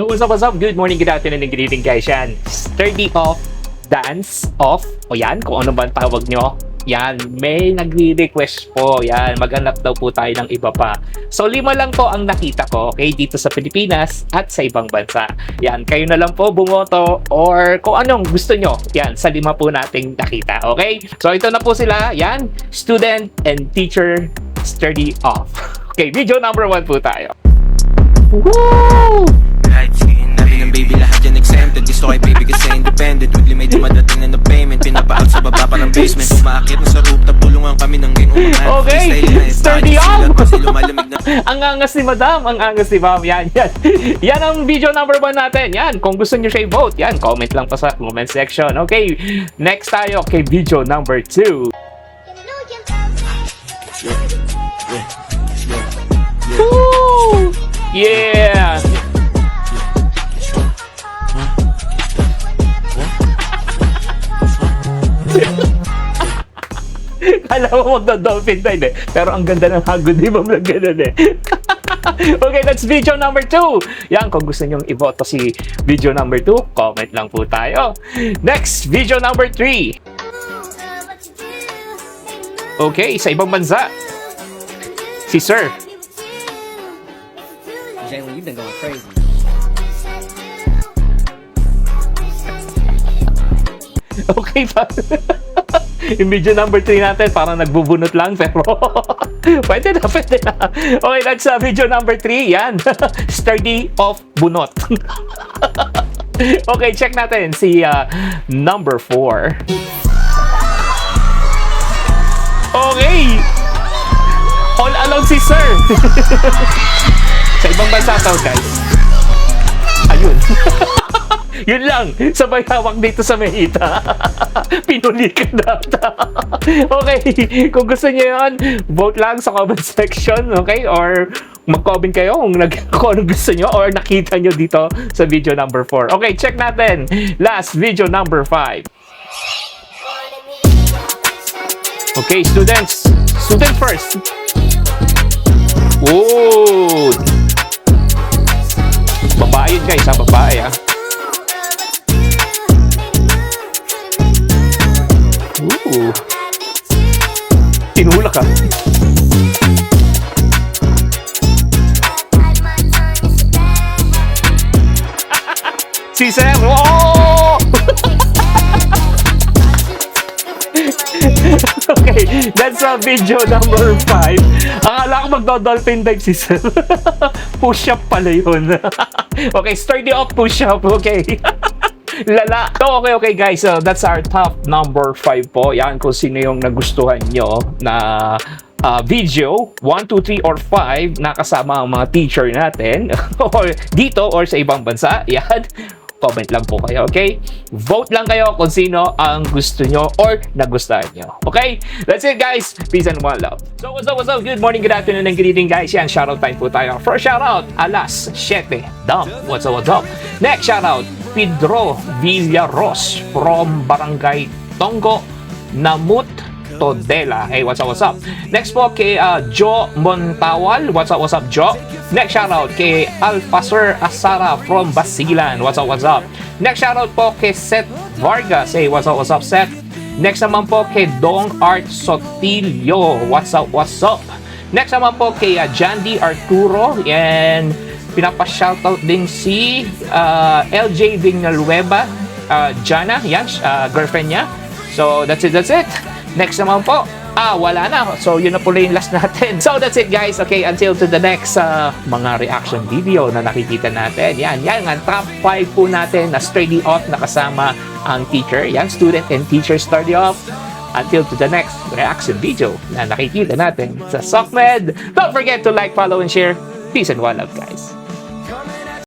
What's up? Good morning, good afternoon, and good evening guys. Yan, sturdy off, dance off. O yan, kung ano ba ang tawag nyo. Yan, may nagre-request po. Yan, maghanap daw po tayo ng iba pa. So, 5 lang po ang nakita ko, okay, dito sa Pilipinas at sa ibang bansa. Yan, kayo na lang po bumoto or kung anong gusto nyo. Yan, sa 5 po nating nakita, okay? So, ito na po sila. Yan, student and teacher sturdy off. Okay, video number 1 po tayo. Woo! Light skin, namin ng baby lahat yan exempted. Gusto kay baby kasi independent. Weekly may dumadating na payment. Pinapaal sa baba pa ng basement. Umaakit na sa rooftop, tulungan kami ng gang. Okay, sturdy off! Kasi lumalamig na. Ang angas ni madam, ang angas ni ma'am. Yan. Yan ang video number 1 natin. Yan, kung gusto nyo siya i-vote, yan, comment lang pa sa comment section. Okay, next tayo kay video number 2. Woo! Yeah! Kala mo magdo-dolphin time eh. Pero ang ganda ng hagod ni Ma'am lang ganun eh. Okay, that's video number 2. Yan, kung gusto nyong iboto si video number 2, comment lang po tayo. Next, video number 3. Okay, sa ibang bansa. Si Sir. Jalen, you've been going crazy. Okay pa. Yung video number 3 natin, parang nagbubunot lang, pero pwede na. Okay, that's video number 3. Yan. Sturdy of bunot. Okay, check natin si number 4. Okay. All along si Sir. Sa ibang bansa to, guys. Ayun. Yun lang. Sabay hawak dito sa Mehita. Pinuli ka na. Okay. Kung gusto niyo yun, vote lang sa comment section. Okay? Or mag-comment kayo kung ano gusto niyo or nakita niyo dito sa video number 4. Okay, check natin. Last video number 5. Okay, students. Student first. Whoa! Babae yun guys, ha? Babae, ha? Ooh. Tinulak, ha? Si Sir! Oh! Okay, that's video number 5. Akala ko magdo-dolphin dive si Sir. Push-up pala yun. Okay, sturdy up push-up. Okay. Lala. So, okay guys. So, that's our top number 5 po. Yan kung sino yung nagustuhan nyo na video 1, 2, 3, or 5 na kasama ang mga teacher natin. Or dito or sa ibang bansa. Yan. Comment lang po kayo, okay? Vote lang kayo kung sino ang gusto nyo or nagustuhan nyo. Okay? That's it, guys. Peace and one love. So, what's up? Good morning, good afternoon, and good evening, guys. Yan, shoutout time po tayo. First shoutout, alas 7. Dom, what's up? Next shoutout, Pedro Villaros from Barangay Tongo, Namut, Todela. Hey, what's up? Next po kay Joe Montawal. What's up, Joe? Next shoutout kay Alpasur Asara from Basilan. What's up? Next shoutout po kay Seth Vargas. Hey, what's up, Seth? Next naman po kay Dong Art Sotilio. What's up? Next naman po kay Jandy Arturo. And pinapa-shoutout din si LJ Villanueva. Jana, yan, girlfriend niya. So, that's it. Next naman po, wala na. So, yun na po yung last natin. So, that's it guys. Okay, until to the next mga reaction video na nakikita natin. Yan ang top 5 po natin na sturdy off na kasama ang teacher. Yan, student and teacher sturdy off. Until to the next reaction video na nakikita natin sa SOCMED. Don't forget to like, follow, and share. Peace and one love guys.